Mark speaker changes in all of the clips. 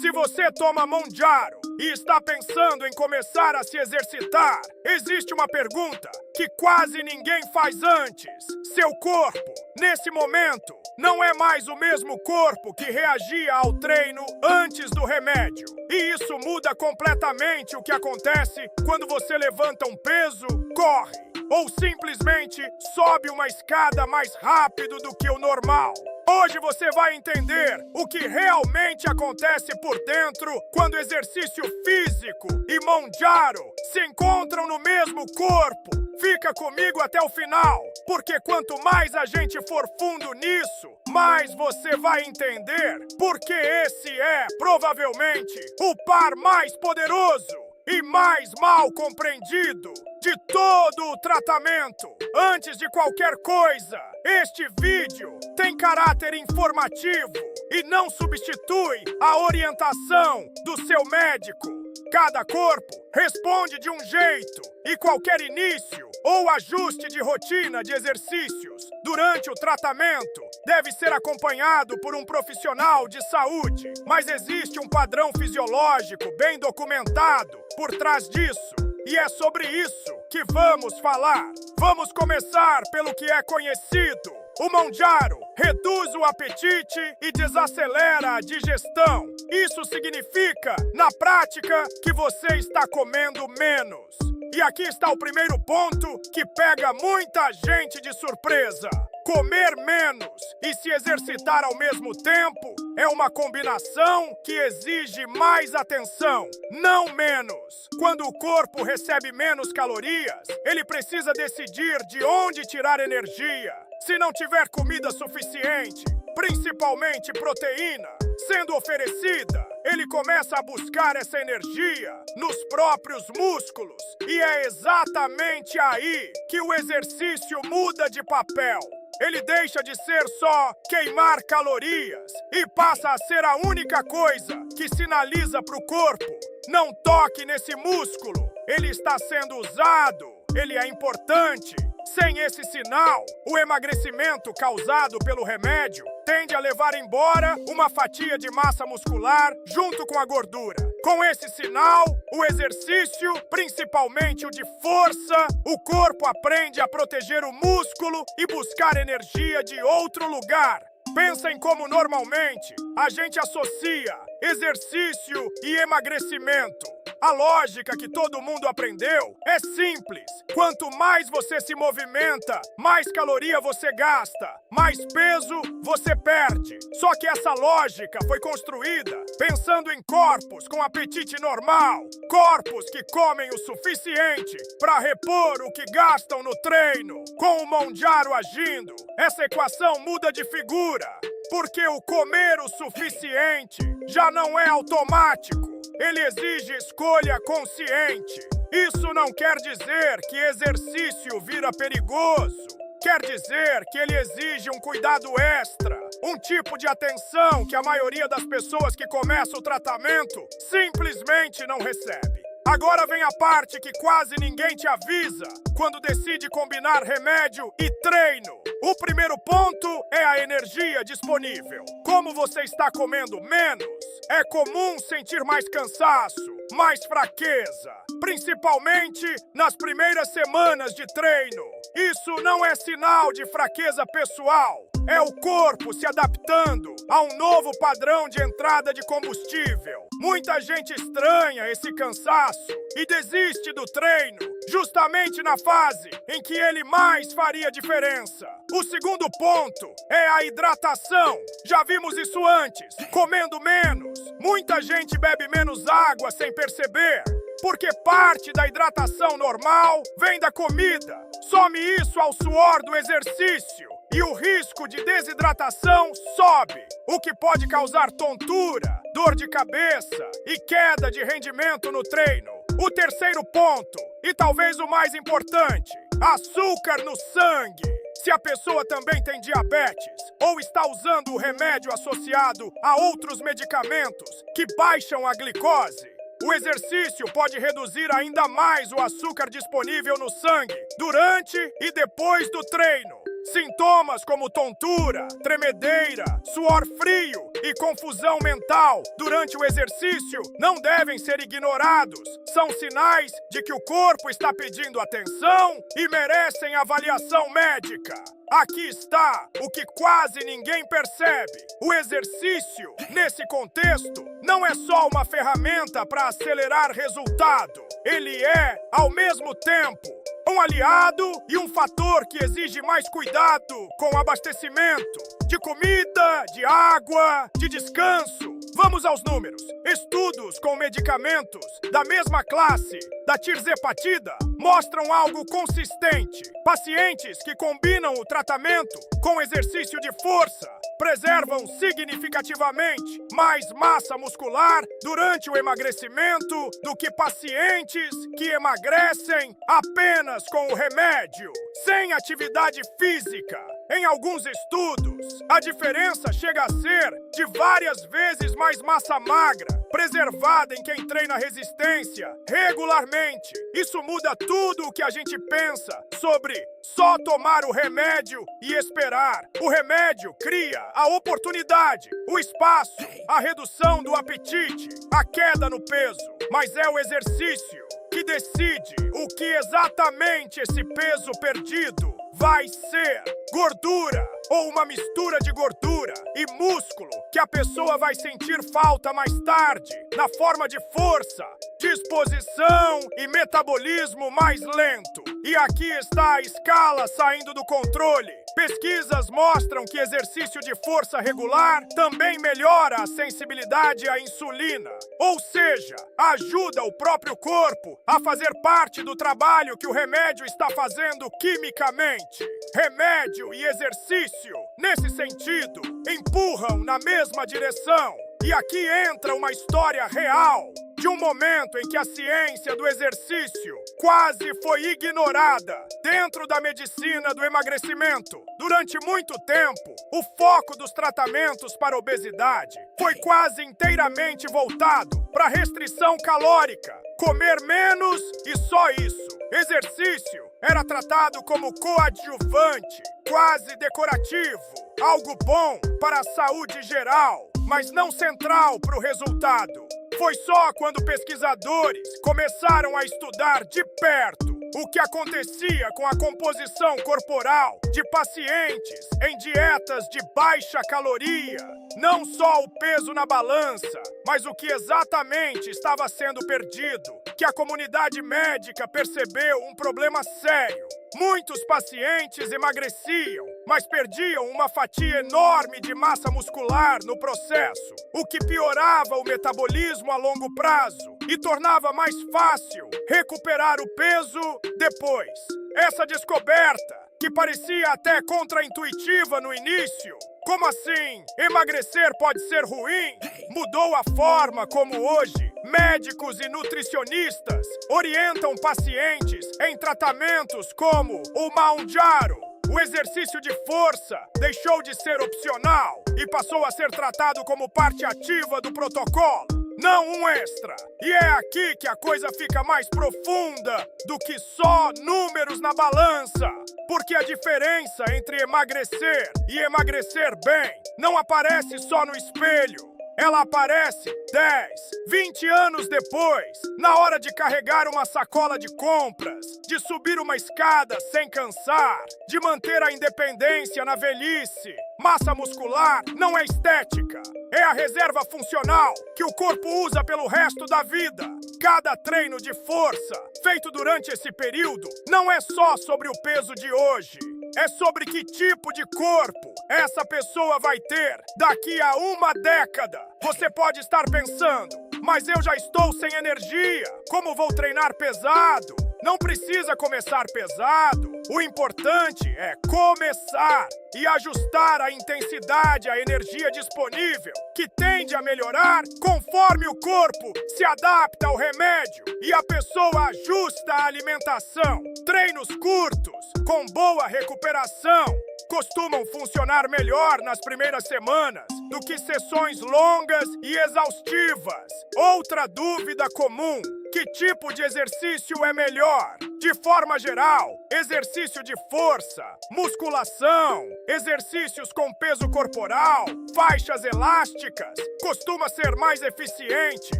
Speaker 1: Se você toma Mounjaro e está pensando em começar a se exercitar, existe uma pergunta que quase ninguém faz antes. Seu corpo, nesse momento, não é mais o mesmo corpo que reagia ao treino antes do remédio. E isso muda completamente o que acontece quando você levanta um peso, corre, ou simplesmente sobe uma escada mais rápido do que o normal. Hoje você vai entender o que realmente acontece por dentro quando exercício físico e Mounjaro se encontram no mesmo corpo. Fica comigo até o final, porque quanto mais a gente for fundo nisso, mais você vai entender porque esse é, provavelmente, o par mais poderoso e mais mal compreendido de todo o tratamento. Antes de qualquer coisa, este vídeo tem caráter informativo e não substitui a orientação do seu médico. Cada corpo responde de um jeito e qualquer início ou ajuste de rotina de exercícios durante o tratamento deve ser acompanhado por um profissional de saúde. Mas existe um padrão fisiológico bem documentado por trás disso. E é sobre isso que vamos falar. Vamos começar pelo que é conhecido. O Mounjaro reduz o apetite e desacelera a digestão. Isso significa, na prática, que você está comendo menos. E aqui está o primeiro ponto que pega muita gente de surpresa. Comer menos e se exercitar ao mesmo tempo é uma combinação que exige mais atenção, não menos. Quando o corpo recebe menos calorias, ele precisa decidir de onde tirar energia. Se não tiver comida suficiente, principalmente proteína, sendo oferecida, ele começa a buscar essa energia nos próprios músculos. E é exatamente aí que o exercício muda de papel. Ele deixa de ser só queimar calorias e passa a ser a única coisa que sinaliza para o corpo: não toque nesse músculo, ele está sendo usado, ele é importante. Sem esse sinal, o emagrecimento causado pelo remédio tende a levar embora uma fatia de massa muscular junto com a gordura. Com esse sinal, o exercício, principalmente o de força, o corpo aprende a proteger o músculo e buscar energia de outro lugar. Pensa em como normalmente a gente associa exercício e emagrecimento. A lógica que todo mundo aprendeu é simples. Quanto mais você se movimenta, mais caloria você gasta, mais peso você perde. Só que essa lógica foi construída pensando em corpos com apetite normal, corpos que comem o suficiente para repor o que gastam no treino. Com o Mounjaro agindo, essa equação muda de figura, porque o comer o suficiente já não é automático. Ele exige escolha consciente. Isso não quer dizer que exercício vira perigoso. Quer dizer que ele exige um cuidado extra, um tipo de atenção que a maioria das pessoas que começam o tratamento simplesmente não recebe. Agora vem a parte que quase ninguém te avisa quando decide combinar remédio e treino. O primeiro ponto é a energia disponível. Como você está comendo menos, é comum sentir mais cansaço, mais fraqueza, principalmente nas primeiras semanas de treino. Isso não é sinal de fraqueza pessoal. É o corpo se adaptando a um novo padrão de entrada de combustível. Muita gente estranha esse cansaço e desiste do treino, justamente na fase em que ele mais faria diferença. O segundo ponto é a hidratação. Já vimos isso antes, comendo menos. Muita gente bebe menos água sem perceber, porque parte da hidratação normal vem da comida. Some isso ao suor do exercício e o risco de desidratação sobe, o que pode causar tontura, dor de cabeça e queda de rendimento no treino. O terceiro ponto, e talvez o mais importante, açúcar no sangue. Se a pessoa também tem diabetes ou está usando o remédio associado a outros medicamentos que baixam a glicose, o exercício pode reduzir ainda mais o açúcar disponível no sangue durante e depois do treino. Sintomas como tontura, tremedeira, suor frio e confusão mental durante o exercício não devem ser ignorados. São sinais de que o corpo está pedindo atenção e merecem avaliação médica. Aqui está o que quase ninguém percebe. O exercício, nesse contexto, não é só uma ferramenta para acelerar resultado. Ele é, ao mesmo tempo, um aliado e um fator que exige mais cuidado com o abastecimento de comida, de água, de descanso. Vamos aos números. Estudos com medicamentos da mesma classe da tirzepatida mostram algo consistente. Pacientes que combinam o tratamento com exercício de força preservam significativamente mais massa muscular durante o emagrecimento do que pacientes que emagrecem apenas com o remédio, sem atividade física. Em alguns estudos, a diferença chega a ser de várias vezes mais massa magra, preservada em quem treina resistência regularmente. Isso muda tudo o que a gente pensa sobre só tomar o remédio e esperar. O remédio cria a oportunidade, o espaço, a redução do apetite, a queda no peso. Mas é o exercício que decide o que exatamente esse peso perdido vai ser. Gordura ou uma mistura de gordura e músculo que a pessoa vai sentir falta mais tarde, na forma de força, disposição e metabolismo mais lento. E aqui está a escala saindo do controle. Pesquisas mostram que exercício de força regular também melhora a sensibilidade à insulina, ou seja, ajuda o próprio corpo a fazer parte do trabalho que o remédio está fazendo quimicamente. Remédio e exercício, nesse sentido, empurram na mesma direção. E aqui entra uma história real de um momento em que a ciência do exercício quase foi ignorada dentro da medicina do emagrecimento. Durante muito tempo, o foco dos tratamentos para a obesidade foi quase inteiramente voltado para a restrição calórica, comer menos e só isso. Exercício era tratado como coadjuvante, quase decorativo, algo bom para a saúde geral, mas não central para o resultado. Foi só quando pesquisadores começaram a estudar de perto o que acontecia com a composição corporal de pacientes em dietas de baixa caloria. Não só o peso na balança, mas o que exatamente estava sendo perdido, que a comunidade médica percebeu um problema sério. Muitos pacientes emagreciam, mas perdiam uma fatia enorme de massa muscular no processo, o que piorava o metabolismo a longo prazo e tornava mais fácil recuperar o peso depois. Essa descoberta, que parecia até contraintuitiva no início, como assim emagrecer pode ser ruim, mudou a forma como hoje médicos e nutricionistas orientam pacientes em tratamentos como o Mounjaro. O exercício de força deixou de ser opcional e passou a ser tratado como parte ativa do protocolo, não um extra. E é aqui que a coisa fica mais profunda do que só números na balança. Porque a diferença entre emagrecer e emagrecer bem não aparece só no espelho. Ela aparece 10, 20 anos depois, na hora de carregar uma sacola de compras, de subir uma escada sem cansar, de manter a independência na velhice. Massa muscular não é estética, é a reserva funcional que o corpo usa pelo resto da vida. Cada treino de força feito durante esse período não é só sobre o peso de hoje. É sobre que tipo de corpo essa pessoa vai ter daqui a uma década. Você pode estar pensando, mas eu já estou sem energia. Como vou treinar pesado? Não precisa começar pesado. O importante é começar e ajustar a intensidade, a energia disponível, que tende a melhorar conforme o corpo se adapta ao remédio e a pessoa ajusta a alimentação. Treinos curtos, com boa recuperação, costumam funcionar melhor nas primeiras semanas do que sessões longas e exaustivas. Outra dúvida comum: que tipo de exercício é melhor? De forma geral, exercício de força, musculação, exercícios com peso corporal, faixas elásticas, costuma ser mais eficiente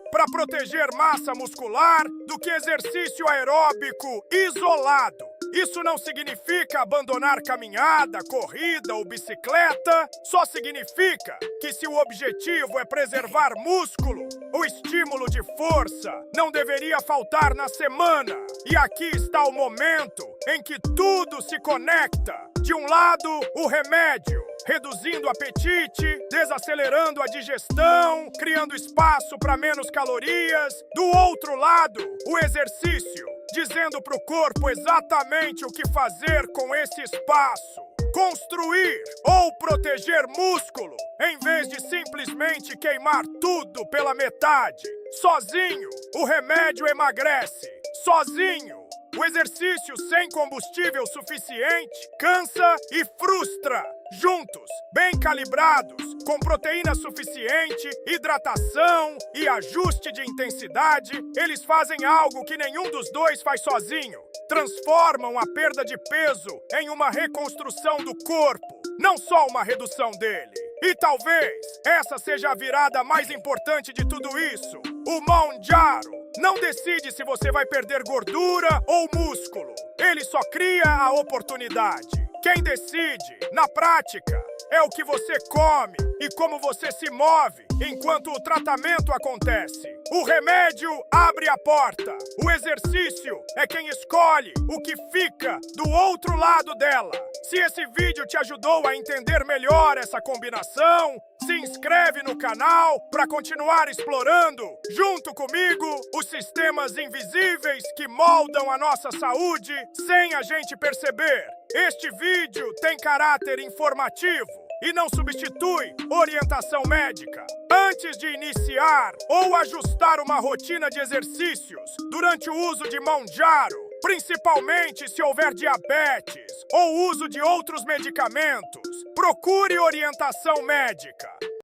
Speaker 1: para proteger massa muscular do que exercício aeróbico isolado. Isso não significa abandonar caminhada, corrida ou bicicleta, só significa que se o objetivo é preservar músculo, o estímulo de força não deveria faltar na semana. E aqui está o momento em que tudo se conecta. De um lado, o remédio, reduzindo o apetite, desacelerando a digestão, criando espaço para menos calorias. Do outro lado, o exercício, dizendo para o corpo exatamente o que fazer com esse espaço. Construir ou proteger músculo, em vez de simplesmente queimar tudo pela metade. Sozinho, o remédio emagrece. Sozinho, o exercício sem combustível suficiente cansa e frustra. Juntos, bem calibrados, com proteína suficiente, hidratação e ajuste de intensidade, eles fazem algo que nenhum dos dois faz sozinho. Transformam a perda de peso em uma reconstrução do corpo, não só uma redução dele. E talvez essa seja a virada mais importante de tudo isso. O Mounjaro não decide se você vai perder gordura ou músculo. Ele só cria a oportunidade. Quem decide, na prática, é o que você come e como você se move enquanto o tratamento acontece. O remédio abre a porta. O exercício é quem escolhe o que fica do outro lado dela. Se esse vídeo te ajudou a entender melhor essa combinação, se inscreve no canal para continuar explorando, junto comigo, os sistemas invisíveis que moldam a nossa saúde sem a gente perceber. Este vídeo tem caráter informativo e não substitui orientação médica. Antes de iniciar ou ajustar uma rotina de exercícios durante o uso de Mounjaro, principalmente se houver diabetes ou uso de outros medicamentos, procure orientação médica.